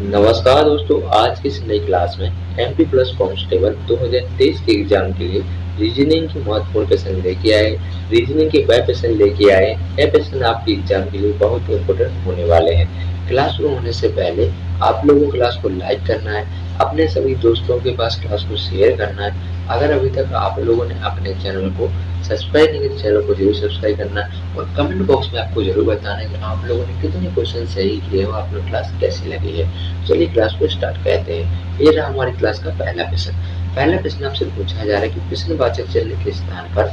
नमस्कार दोस्तों, आज की इस नई क्लास में एमपी प्लस कांस्टेबल 2023 के एग्जाम के लिए रीजनिंग की महत्वपूर्ण क्वेश्चन लेके आए। रीजनिंग के वह क्वेश्चन लेके आए, यह क्वेश्चन आपके एग्जाम के लिए बहुत इंपॉर्टेंट होने वाले हैं। क्लास शुरू होने से पहले आप लोगों को क्लास को लाइक करना है, अपने सभी दोस्तों के पास क्लास को शेयर करना है। अगर अभी तक आप लोगों ने अपने चैनल को सब्सक्राइब नहीं किया तो चैनल को जरूर सब्सक्राइब करना है और कमेंट बॉक्स में आपको जरूर बताना है कि आप लोगों ने कितने क्वेश्चन सही किए हो, आपको क्लास कैसी लगी है। चलिए क्लास को स्टार्ट करते हैं। ये रहा हमारी क्लास का पहला प्रश्न। पहला प्रश्न आपसे पूछा जा रहा है कि प्रश्नवाचक चिन्ह के स्थान पर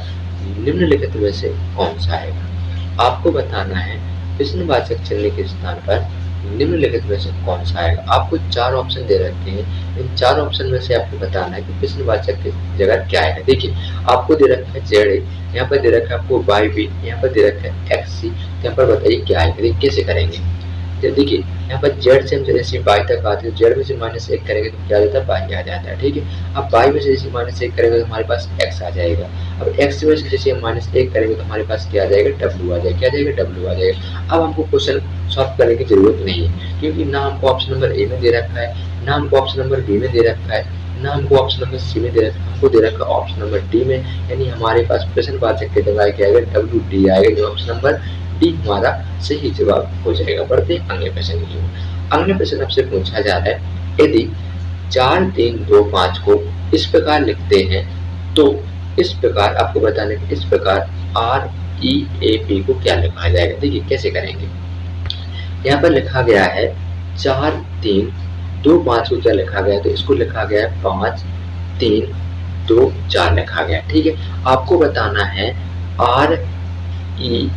निम्नलिखित में से कौन सा आएगा। आपको बताना है प्रश्नवाचक चिन्ह के स्थान पर निम्नलिखित में से कौन सा आएगा। आपको चार ऑप्शन दे रखे हैं, इन चार ऑप्शन में से आपको बताना है कि प्रश्नवाचक की जगह क्या आएगा। देखिए आपको दे रखा है जेड, यहाँ पर दे रखा है आपको वाई बी, यहाँ पर दे रखा है एक्स सी। यहाँ पर बताइए क्या आएगा। देखिए कैसे करेंगे। देखिए यहाँ पर जेड से हम जैसे बाई तक आते हैं, जेड में से -1 करेंगे तो क्या आ जाता है, बाई आ जाता है। ठीक है, अब बाई में से जैसे -1 करेंगे तो हमारे पास एक्स आ जाएगा। अब एक्स में से जैसे हम -1 करेंगे तो हमारे पास क्या आ जाएगा, डब्ल्यू आ जाएगा। क्या आ जाएगा, डब्ल्यू आ जाएगा। अब हमको क्वेश्चन सॉल्व करने की जरूरत नहीं है, क्योंकि ना हमको ऑप्शन नंबर ए में दे रखा है, ना हमको ऑप्शन नंबर बी में दे रखा है, ना हमको ऑप्शन नंबर सी में दे रखा है, हमको दे रखा है ऑप्शन नंबर डी में। यानी हमारे पास प्रश्नवाचक के जगह क्या आएगा, डब्ल्यू डी आएगा, जो ऑप्शन नंबर डी हमारा सही जवाब हो जाएगा। बढ़ते हैं अगले प्रश्न की ओर। अगले प्रश्न आपसे पूछा जा रहा है, यदि 4 3 2 5 को इस प्रकार लिखते हैं तो इस प्रकार आपको बताने कि इस प्रकार आर ई ए पी को क्या लिखा जाएगा। देखिए कैसे करेंगे। यहाँ पर लिखा गया है 4 3 2 5 को क्या लिखा गया है, तो इसको लिखा गया है 5 3 2 4 लिखा गया। ठीक है, आपको बताना है आर ई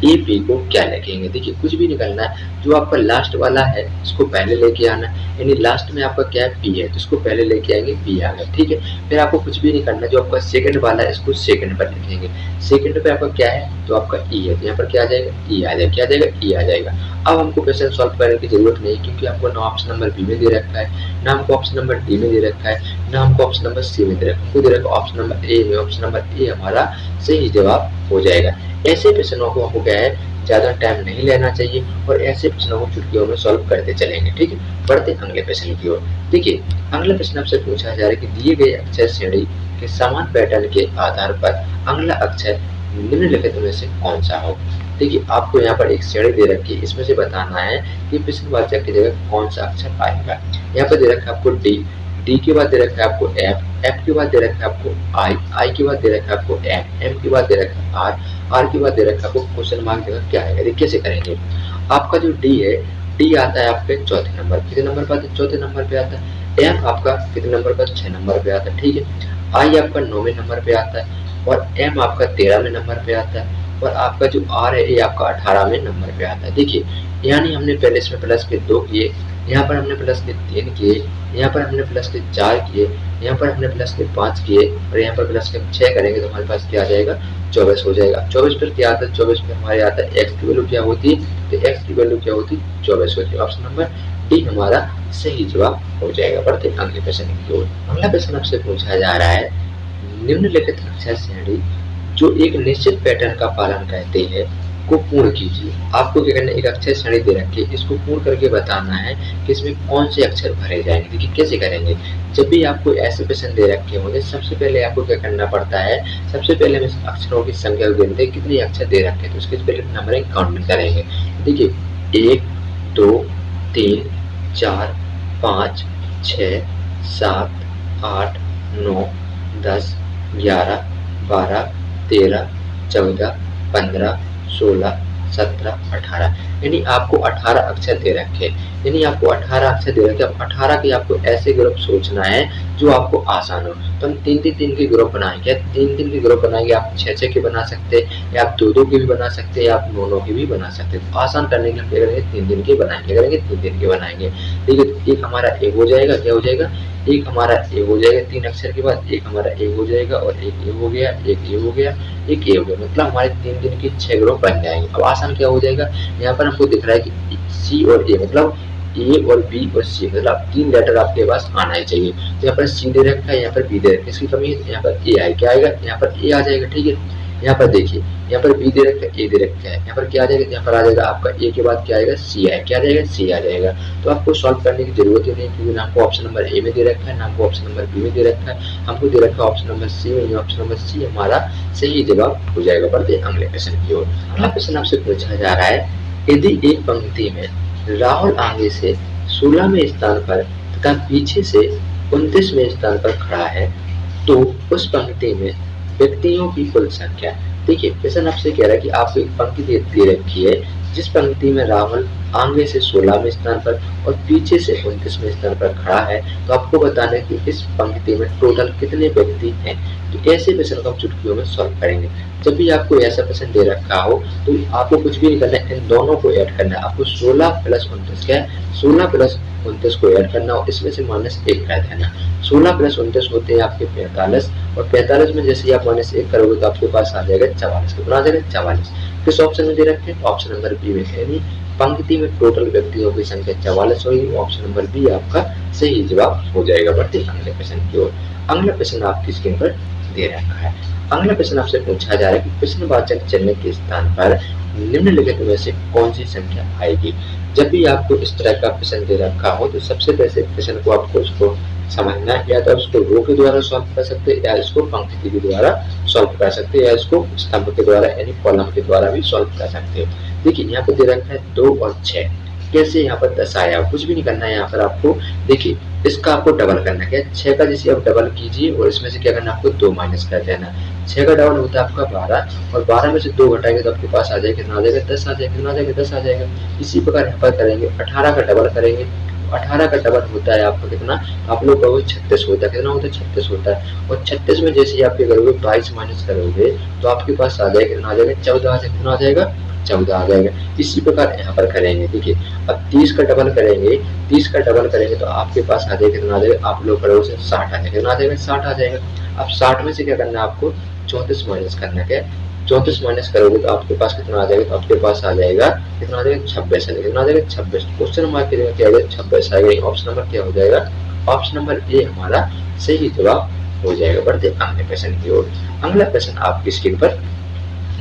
ए पी को क्या लिखेंगे। देखिए कुछ भी निकलना है, जो आपका लास्ट वाला है इसको पहले लेके आना है, यानी लास्ट में आपका क्या है, पी है, तो इसको पहले लेके आएंगे, पी आ गया। ठीक है, फिर आपको कुछ भी नहीं करना, जो आपका सेकंड वाला है इसको सेकंड पर लिखेंगे। सेकंड पे आपका क्या है, तो आपका ई है, तो यहाँ पर क्या आ जाएगा, ई आ जाएगा। क्या आ जाएगा, ई आ जाएगा। अब हमको क्वेश्चन सॉल्व करने की जरूरत नहीं, क्योंकि आपको ना ऑप्शन नंबर बी में दे रखा है, ना हमको ऑप्शन नंबर डी में दे रखा है, ना हमको ऑप्शन नंबर सी में दे रखा है, हमको दे रखा है ऑप्शन नंबर ए में। ऑप्शन नंबर ए हमारा सही जवाब हो जाएगा। ऐसे प्रश्नों को हमको क्या है, ज्यादा टाइम नहीं लेना चाहिए और ऐसे प्रश्नों को चुटकियों में सॉल्व करते चलेंगे। ठीक है, बढ़ते अगले प्रश्न की ओर। देखिए अगला प्रश्न आपसे पूछा जा रहा है कि दिए गए अक्षर श्रेणी के समान पैटर्न के आधार पर अगला अक्षर निम्नलिखित में से कौन सा हो। देखिए आपको यहाँ पर एक श्रेणी दे रखी है, इसमें से बताना है कि प्रश्नवाचक की जगह कौन सा अक्षर आएगा। यहाँ पर दे रखा है आपको डी, डी के बाद दे रखा है आपको एफ, एफ के बाद दे रखा है आपको आई, आई के बाद दे रखा है आपको एम, एम के बाद दे रखा है आर, आर के बाद दे रखा है आपको क्वेश्चन मार्क जगह क्या आएगा। देखिए कैसे करेंगे। आपका जो डी है, डी आता है आपके चौथे नंबर, कितने नंबर पर आता है, चौथे नंबर पे आता है। एफ आपका कितने नंबर पर, 6 नंबर पे आता है। ठीक है, आई आपका 9वें नंबर पे आता है और एम आपका 13वें नंबर पे आता है और आपका जो आर है ये आपका 18वें नंबर पे आता है। देखिए यानी हमने पहले इसमें प्लस के 2 किए, यहाँ पर हमने प्लस के 3 किए, यहाँ पर हमने प्लस के 4 किए, यहाँ पर हमने प्लस के 5 किए और यहाँ पर प्लस के 6 करेंगे तो हमारे पास क्या आ जाएगा, 24 हो जाएगा। 24 पर क्या आता है, 24 पर हमारे आता है एक्स की वैल्यू क्या होती है, तो एक्स की वैल्यू क्या होती है, 24 होती है। ऑप्शन नंबर डी हमारा सही जवाब हो जाएगा। बढ़ते अगले प्रश्न की ओर। अगला प्रश्न आपसे पूछा जा रहा है, निम्नलिखित अक्षर श्रेणी जो एक निश्चित पैटर्न का पालन करते हैं को पूर्ण कीजिए। आपको क्या करना है, एक अक्षर श्रेणी दे रखी है, इसको पूर्ण करके बताना है कि इसमें कौन से अक्षर भरे जाएंगे। देखिए कैसे करेंगे। जब भी आपको ऐसे प्रश्न दे रखे होंगे, सबसे पहले आपको क्या करना पड़ता है, सबसे पहले हम अक्षरों की संख्या को गिनते हैं, कितने अक्षर दे रखे हैं तो उसके पहले नंबरिंग काउंटिंग करेंगे। देखिए 1 2 3 4 5 6 7 8 9 10 11 12 13 14 15 16 17 18, यानी आपको 18 अक्षर दे रखे, यानी आपको 18 अक्षर दे रखे। अब 18 के आपको ऐसे ग्रुप सोचना है जो आपको आसान हो। तो हम 3-3 के ग्रुप बनाएंगे, 3-3 के ग्रुप बनाएंगे। आप 6-6 के बना सकते हैं, या आप 2-2 के भी बना सकते हैं, या आप 9-9 के भी बना सकते हैं। तो आसान करने के लिए हम क्या करेंगे, 3-3 के बनाएंगे, करेंगे 3-3 के बनाएंगे। ठीक है, एक हमारा ए हो जाएगा, क्या हो जाएगा, एक हमारा ए हो जाएगा 3 अक्षर के बाद, एक हमारा ए हो जाएगा और एक ए हो गया, एक ए हो गया, एक ए हो गया। मतलब हमारे 3-3 के 6 ग्रुप बन जाएंगे। अब आसान क्या हो जाएगा, यहाँ पर हमको दिख रहा है कि सी और ए, मतलब ए और बी और सी, मतलब 3 लेटर आपके पास आना ही चाहिए। तो यहाँ पर सी दे रखा है, यहाँ पर बी दे रखा है, इसकी कमी है, यहाँ पर ए आएगा। क्या आएगा, यहाँ पर ए आ जाएगा। ठीक है, यहाँ पर देखिए, यहाँ पर बी दे रखा है, ए दे रखा है, यहाँ पर क्या आ जाएगा, यहाँ पर आ जाएगा आपका ए के बाद क्या आएगा, सी आएगा, क्या आ जाएगा, सी आ जाएगा। तो आपको सॉल्व करने की जरूरत ही नहीं, क्योंकि ना आपको ऑप्शन नंबर ए में दे रखा है, ना आपको ऑप्शन नंबर बी में दे रखा है, हमको दे रखा है ऑप्शन नंबर सी में। ऑप्शन नंबर सी हमारा सही जवाब हो जाएगा। बढ़ते अगले क्वेश्चन की ओर। अगला क्वेश्चन आपसे पूछा जा रहा है, यदि एक पंक्ति में राहुल आगे से 16वें स्थान पर तथा पीछे से 29वें स्थान पर खड़ा है, तो उस पंक्ति में व्यक्तियों की कुल संख्या। देखिए क्वेश्चन आपसे कह रहा है कि आपको एक पंक्ति दे रखी है, जिस पंक्ति में राहुल आगे से 16वें स्थान पर और पीछे से 29वें स्थान पर खड़ा है, तो आपको बताना है कि इस पंक्ति में टोटल कितने व्यक्ति हैं। तो ऐसे क्वेश्चन को हम चुटकियों में सॉल्व करेंगे। जब भी आपको ऐसा क्वेश्चन दे रखा हो तो आपको कुछ भी नहीं करना है, इन दोनों को ऐड करना है। आपको 16 प्लस 29 क्या है, 16 प्लस 29 को ऐड करना और इसमें से -1 कर देना। 16 प्लस 29 होते हैं आपके 45, और 45 में जैसे ही आप -1 करोगे तो आपके पास आ जाएगा 44। कितना आ जाएगा, 44। किस ऑप्शन में दे रखे हैं, ऑप्शन नंबर बी में, यानी पंक्ति में टोटल व्यक्तियों की संख्या 44 होगी। ऑप्शन नंबर बी आपका सही जवाब हो जाएगा। बढ़ते अगले क्वेश्चन की ओर। अगला क्वेश्चन आपकी स्क्रीन पर दे रखा है। अगला क्वेश्चन आपसे पूछा जा रहा है कि प्रश्नवाचक चिन्ह के स्थान पर निम्नलिखित में से कौन सी संख्या आएगी। जब भी आपको इस तरह का प्रश्न दे रखा हो तो सबसे पहले प्रश्न को आपको उसको समझना है, या तो उसको रो के द्वारा सॉल्व कर सकते हैं, या इसको पंक्ति के द्वारा सॉल्व कर सकते हैं, या इसको स्तंभ के द्वारा यानी कॉलम के द्वारा भी सॉल्व कर सकते हो। देखिए यहाँ पे दे रखा है 2 और 6, कैसे यहाँ पर 10 आया, कुछ भी नहीं करना है। यहाँ पर आपको देखिए इसका आपको डबल करना है, 6 का जैसे आप डबल कीजिए और इसमें से क्या करना है, आपको 2 माइनस कर देना। 6 का डबल होता है आपका 12, और 12 में से 2 घटाएंगे तो आपके पास आ जाएगा, कितना आ जाएगा, 10 आ जाएगा। कितना आ जाएगा, 10 आ जाएगा। इसी प्रकार यहाँ पर करेंगे, 18 का डबल करेंगे, 18 का डबल होता है आपका कितना, आप लोग कहोगे 36 होता है। कितना होता है, 36 होता है। और 36 में जैसे ही आप क्या करोगे, 22 माइनस करोगे तो आपके पास आ जाएगा, कितना आ जाएगा, 14 आ जाएगा। कितना आ जाएगा, 14 आ जाएगा। इसी प्रकार यहाँ पर करेंगे। देखिए अब 30 का डबल करेंगे, 30 का डबल करेंगे तो आपके पास आ जाएगा, कितना आ जाएगा, आप लोग करोगे 60 आ जाएगा। कितना आ जाएगा, 60 आ जाएगा। अब 60 में से क्या करना है, आपको 34 माइनस करना है। 34 माइनस करोगे तो आपके पास कितना आ जाएगा, तो आपके पास आ जाएगा, कितना आ जाएगा, 26 आ जाएगा। कितना आ जाएगा, 26। क्वेश्चन मार्क के क्या आएगा, 26 आएगा। ऑप्शन नंबर क्या हो जाएगा, ऑप्शन नंबर ए हमारा सही जवाब हो जाएगा। बढ़ते अगले क्वेश्चन की ओर। अगला क्वेश्चन आपकी स्क्रीन पर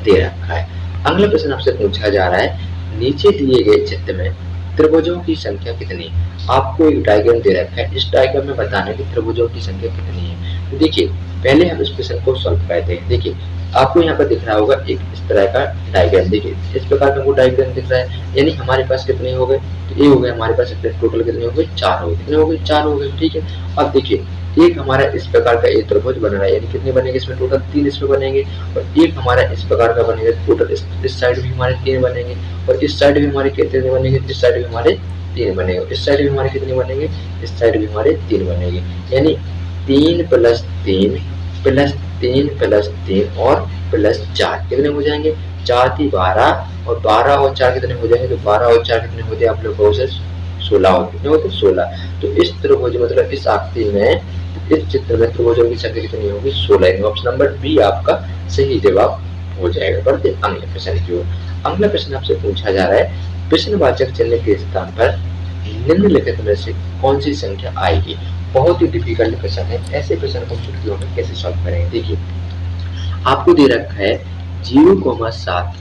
दे रखा है। अगला प्रश्न आपसे पूछा जा रहा है, नीचे दिए गए चित्र में त्रिभुजों की संख्या कितनी। आपको एक डायग्राम दे रखा है, इस डायग्राम में बताना है कि त्रिभुजों की संख्या कितनी है। तो देखिए पहले हम इस प्रश्न को सॉल्व करते हैं। देखिए आपको यहाँ पर दिख रहा होगा एक इस तरह का डायग्राम। देखिए इस प्रकार का वो डायग्राम दिख रहा है, यानी हमारे पास कितने हो गए, तो ये हो गए हमारे पास टोटल कितने हो गए, 4 हो गए। कितने हो गए, 4 हो गए। ठीक है, अब देखिए एक हमारा इस प्रकार का एक त्रिभुज बन रहा है, यानी कितने बनेंगे इसमें, टोटल 3 इसमें बनेंगे। और एक हमारा इस प्रकार का बनेगा, टोटल इस साइड भी हमारे 3 बनेंगे, और इस साइड भी हमारे कितने बनेंगे, इस साइड भी हमारे 3 बनेंगे, इस साइड भी हमारे कितने बनेंगे, इस साइड भी हमारे 3 बनेंगे। यानी 3 प्लस 3 प्लस 3 प्लस 3 और प्लस 4 कितने हो जाएंगे, 4 थी 12, और 12 और 4 कितने हो जाएंगे, तो 12 और 4 कितने होते हैं आप लोग को, 16 होते, कितने होते, 16। तो इस त्रिभुज मतलब इस आकृति में, इस चित्र में त्रिभुजों की संख्या कितनी होगी, 16। ऑप्शन नंबर बी आपका सही जवाब हो जाएगा। बढ़ते अगले प्रश्न की ओर। अगला प्रश्न आपसे पूछा जा रहा है, प्रश्नवाचक चिन्ह के स्थान पर निम्नलिखित में से कौन सी संख्या आएगी। बहुत ही डिफिकल्ट प्रश्न है, ऐसे प्रश्न को चुटकियों में कैसे सॉल्व करेंगे। देखिए आपको दे रखा है 0,7,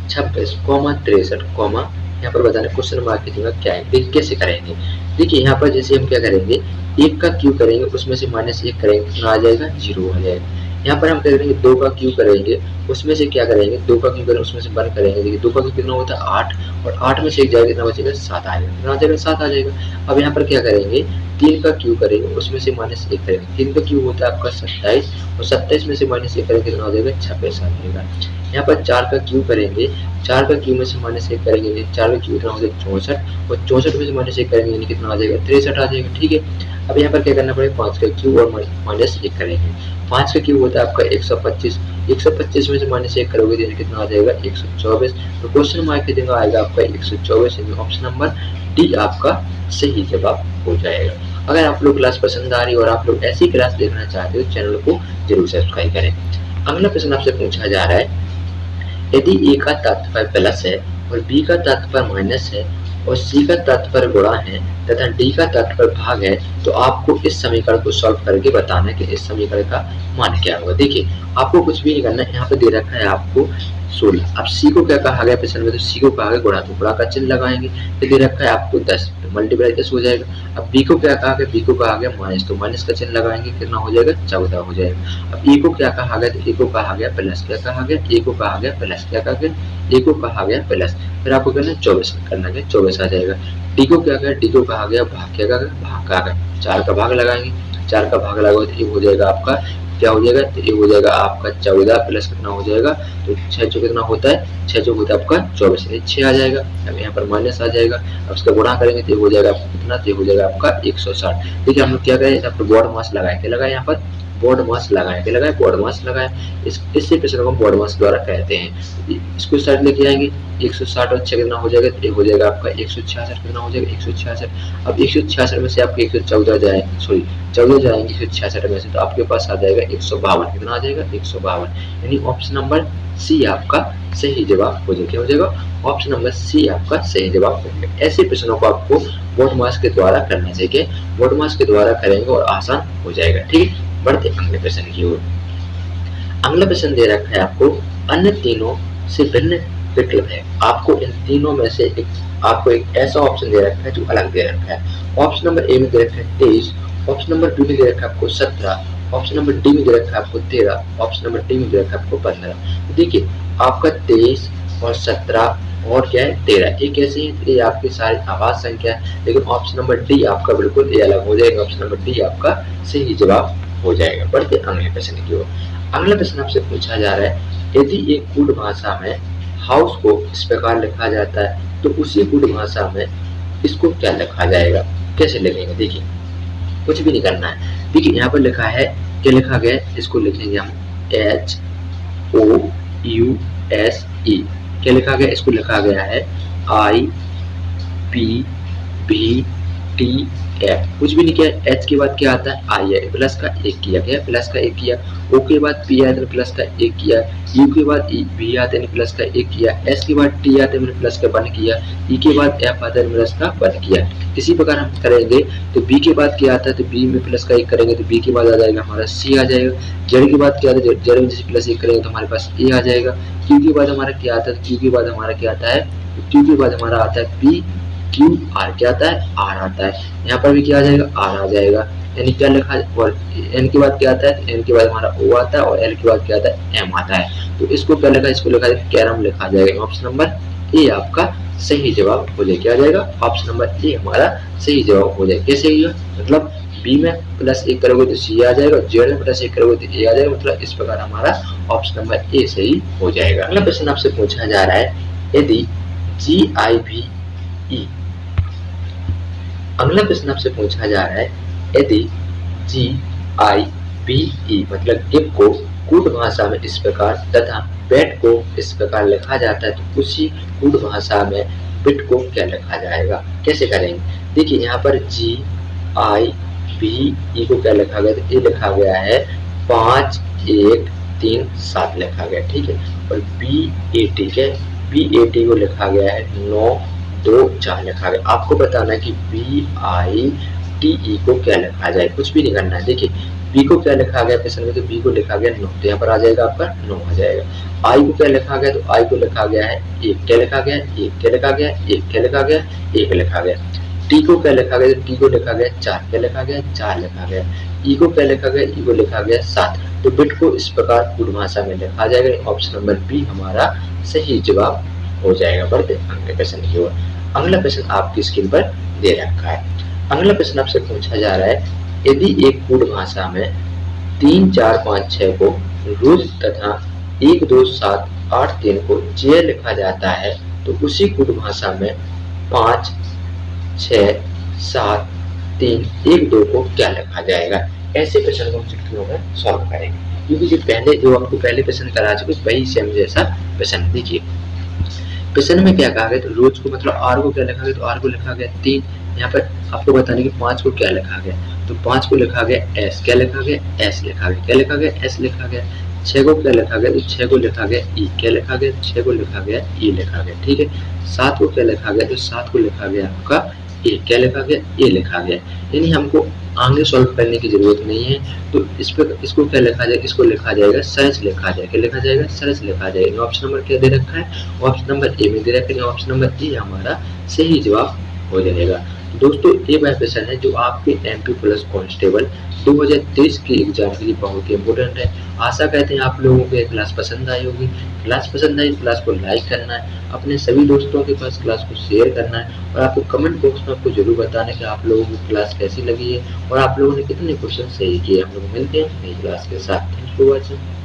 26, 63, यहाँ पर बताना क्वेश्चन मार्क की जगह क्या है। देखिए कैसे करेंगे। देखिए यहाँ पर जैसे हम क्या करेंगे, 1 का क्यू करेंगे, उसमें से -1 करेंगे, कितना आ जाएगा, 0 आ जाएगा। यहाँ पर हम क्या करेंगे, 2 का क्यू करेंगे, उसमें से क्या करेंगे, 2 का क्यू करेंगे, उसमें से 1 करेंगे। देखिए 2 का क्यू कितना होता है, 8, और 8 में से 1 जाएगा, कितना बचेगा, 7 आएगा। कितना आ जाएगा, 7 आ जाएगा। अब यहाँ पर क्या करेंगे, 3 का क्यू करेंगे, उसमें से -1 करेंगे। 3 का क्यू होता है आपका 27, और 27 में से -1 करेंगे, कितना आ जाएगा, 26 आ जाएगा। यहाँ पर 4 का क्यू करेंगे, 4 का क्यू में से -1 करेंगे, 4 का क्यू कितना हो जाएगा, 64, और 64 में से -1 करेंगे, यानी कितना आ जाएगा, 63 आ जाएगा। ठीक है, अब यहाँ पर क्या करना पड़ेगा, 5 का क्यू और -1 करेंगे। 5 का क्यू होता है आपका 125, 125 में से -1 करोगे तो कितना आ जाएगा, 124। तो क्वेश्चन मार्क की जगह आएगा आपका 124, यानी ऑप्शन नंबर डी आपका सही जवाब हो जाएगा। अगर आप लोग क्लास पसंद आ रही है और आप लोग ऐसी क्लास देखना चाहते हो, चैनल को जरूर सब्सक्राइब करें। अगला प्रश्न आपसे पूछा जा रहा है, यदि ए का तात्पर्य प्लस है और बी का तात्पर्य माइनस है और सी का तात्पर्य गुणा है, तथा डी का तात्पर्य भाग है, तो आपको इस समीकरण को सॉल्व करके बताना है कि इस समीकरण का मान क्या होगा। देखिए आपको कुछ भी नहीं करना है, यहाँ पे दे रखा है आपको 16। अब सी को क्या कहा गया प्रश्न में, तो सी को कहा गया गुणा, तो गुणा का चिन्ह लगाएंगे। ये दे रखा है आपको 10, तो मल्टीप्लाई 10 हो जाएगा। अब बी को क्या कहा गया, बी को कहा गया माइनस, तो माइनस का चिन्ह लगाएंगे, कितना हो जाएगा 14 हो जाएगा। अब ए को क्या कहा गया, तो ए को कहा गया प्लस, क्या कहा गया, ए को कहा गया प्लस, क्या कहा गया, ए को कहा गया प्लस, फिर आपको करना है 24 करना है, 24 आ जाएगा। डी को क्या कहा, डी को कहा गया भाग, क्या कहा गया भाग, कहा गया 4 का भाग लगाएंगे, 4 का भाग लगाओ तो ये हो जाएगा आपका, क्या हो जाएगा, तो ये हो जाएगा आपका 14 प्लस कितना हो जाएगा, तो 6 चौक कितना होता है, 6 चौक होता है आपका 24, 6 आ जाएगा। अब यहाँ पर माइनस आ जाएगा, अब उसका गुणा करेंगे तो ये हो जाएगा आपका कितना, तो ये हो जाएगा आपका 160। देखिए हम लोग क्या करें, यहाँ पर बोर्ड मास लगाए, क्या लगाए, यहाँ पर बोर्ड मास लगाए, क्या लगाए, बोर्ड मास लगाए। इसी प्रश्न को हम बोर्ड मास द्वारा कहते हैं। इसको साइड लेके आएंगे, 160 और 6 कितना हो जाएगा, तो ये हो जाएगा आपका 166, कितना हो जाएगा 166। अब 166 में से आपके 114 जाए, सॉरी 14 जाएंगे 166 में से, तो आपके पास आ जाएगा 152, कितना आ जाएगा 152, यानी ऑप्शन नंबर सी आपका सही जवाब हो जाएगा। क्या हो जाएगा, ऑप्शन नंबर सी आपका सही जवाब हो जाएगा। ऐसे प्रश्नों को आपको बोर्ड मास के द्वारा करना चाहिए, बोर्ड मास के द्वारा करेंगे और आसान हो जाएगा। ठीक है, बढ़ते अगले प्रश्न की ओर। अगला प्रश्न दे रखा है आपको, अन्य तीनों से भिन्न विकल्प है। आपको इन तीनों में से आपको एक ऐसा ऑप्शन दे रखा है जो अलग दे रखा है। ऑप्शन नंबर ए में दे रखा है 23, ऑप्शन नंबर बी में दे रखा है आपको 17, ऑप्शन नंबर डी में दे रखा है आपको 13, ऑप्शन नंबर डी में दे रखा है आपको 15। देखिए आपका 23 और 17 और क्या है 13, ये कैसे है, ये आपकी सारी आवाज संख्या है, लेकिन ऑप्शन नंबर डी आपका बिल्कुल ये अलग हो जाएगा, ऑप्शन नंबर डी आपका सही जवाब हो जाएगा। बढ़ते अगले प्रश्न की ओर। अगला प्रश्न आपसे पूछा जा रहा है, यदि एक कूट भाषा में हाउस को इस प्रकार लिखा जाता है तो उसी कूट भाषा में इसको क्या लिखा जाएगा, कैसे लिखेंगे। देखिए कुछ भी नहीं करना है, देखिए यहाँ पर लिखा है, क्या लिखा गया है, इसको लिखेंगे हम HOUSE, क्या लिखा गया, इसको लिखा गया है IPBTF, कुछ भी नहीं किया। एच के बाद क्या आता है आई है, प्लस का एक किया, क्या प्लस का एक किया। ओ के बाद पी आते हैं प्लस का एक किया, यू के बाद भी आते हैं प्लस का एक किया, एस के बाद टी आते हैं प्लस का 1 किया, ई के बाद एफ आते हैं प्लस का 1 किया। इसी प्रकार हम करेंगे तो बी के बाद क्या आता है, तो बी में प्लस का 1 करेंगे तो बी के बाद आ जाएगा हमारा सी आ जाएगा। जेड के बाद क्या आता है, जेड में जैसे प्लस 1 करेंगे तो हमारे पास ए आ जाएगा। क्यू के बाद हमारा क्या आता है, क्यू के बाद हमारा क्या आता है, क्यू के बाद हमारा आता है पी, क्यू, आर क्या आता है, आर आता है। यहाँ पर भी क्या आ जाएगा, आर आ जाएगा। यानी क्या लिखा, और एन के बाद क्या आता है, एन के बाद हमारा ओ आता है, और एल के बाद क्या आता है, एम आता है। तो इसको क्या लिखा, इसको लिखा जाएगा कैरम लिखा जाएगा। ऑप्शन नंबर ए आपका सही जवाब हो जाएगा। क्या आ जाएगा, ऑप्शन नंबर ए हमारा सही जवाब हो जाएगा। कैसे होगा, मतलब बी में प्लस 1 करोगे तो सी आ जाएगा, जेड में प्लस 1 करोगे तो ए आ जाएगा, मतलब इस प्रकार हमारा ऑप्शन नंबर ए सही हो जाएगा। अगला प्रश्न आपसे पूछा जा रहा है, यदि GIVE, अगला प्रश्न आपसे पूछा जा रहा है, यदि GIVE मतलब गिव को कूट भाषा में इस प्रकार तथा बैट को इस प्रकार लिखा जाता है तो उसी कूट भाषा में बिट को क्या लिखा जाएगा, कैसे करेंगे। देखिए यहाँ पर GIVE को क्या लिखा गया, तो ये लिखा गया है 5 1 3 7 लिखा गया, ठीक है। और BAT है, BAT को लिखा गया है 9 2 4 लिखा गया। आपको बताना है कि BITE को क्या लिखा जाए, कुछ भी नहीं करना है। देखिए बी को क्या लिखा गया प्रश्न में, तो बी को लिखा गया 9, तो यहाँ पर आ जाएगा आपका 9 आ जाएगा। आई को क्या लिखा गया, तो आई को लिखा गया है 1, क्या लिखा गया 1, क्या लिखा गया 1, क्या लिखा गया 1 लिखा गया। टी को क्या लिखा गया, तो टी को लिखा गया 4, क्या लिखा गया 4 लिखा गया। ई को क्या लिखा गया, ई को लिखा गया 7। तो बिट को इस प्रकार कूट भाषा में लिखा जाएगा। ऑप्शन नंबर बी हमारा सही जवाब हो जाएगा। बढ़ते अगले प्रश्न की ओर। अगला प्रश्न आपकी स्क्रीन पर दे रखा है। अगला प्रश्न आपसे पूछा जा रहा है, यदि एक कूट भाषा में 3 4 5 6 को रोज तथा 1 2 7 8 3 को जय लिखा जाता है तो उसी कूट भाषा में 5 6 7 3 1 2 को क्या लिखा जाएगा। ऐसे प्रश्न को हम चुटकियों में सॉल्व करेंगे, क्योंकि जो आपको पहले प्रश्न करा चुके वही सेम जैसा प्रश्न। देखिए प्रश्न में क्या कहा गया, तो रोज को मतलब आर को क्या लिखा गया, तो आर को लिखा गया 3। यहाँ पर आपको बताने कि 5 को क्या लिखा गया, तो 5 को लिखा गया एस, क्या लिखा गया एस लिखा गया, क्या लिखा गया एस लिखा गया। 6 को क्या लिखा गया, तो 6 को लिखा गया ई, क्या लिखा गया 6 को लिखा गया ई लिखा गया, ठीक है। 7 को क्या लिखा गया, तो 7 को लिखा गया आपका ए क्या लिखा गया, ए लिखा गया, यानी हमको आगे सॉल्व करने की जरूरत नहीं है। तो इस पर इसको क्या लिखा जाएगा, इसको लिखा जाएगा सर्च लिखा जाएगा, क्या लिखा जाएगा, सर्च लिखा जाएगा। ऑप्शन नंबर क्या दे रखा है, ऑप्शन नंबर ए में दे रखा है, ऑप्शन नंबर ए हमारा सही जवाब हो जाएगा। तो दोस्तों ये वह क्वेश्चन है जो आपके एमपी प्लस कांस्टेबल 2023 के एग्जाम के लिए बहुत ही इंपॉर्टेंट है। आशा करते हैं आप लोगों को ये क्लास पसंद आई होगी। क्लास पसंद आई, क्लास को लाइक करना है, अपने सभी दोस्तों के पास क्लास को शेयर करना है, और आपको कमेंट बॉक्स में आपको जरूर बताना है कि आप लोगों को क्लास कैसी लगी है और आप लोगों ने कितने क्वेश्चन सही किए। हम लोग मिलते हैं नई क्लास के साथ। Thank you for watching.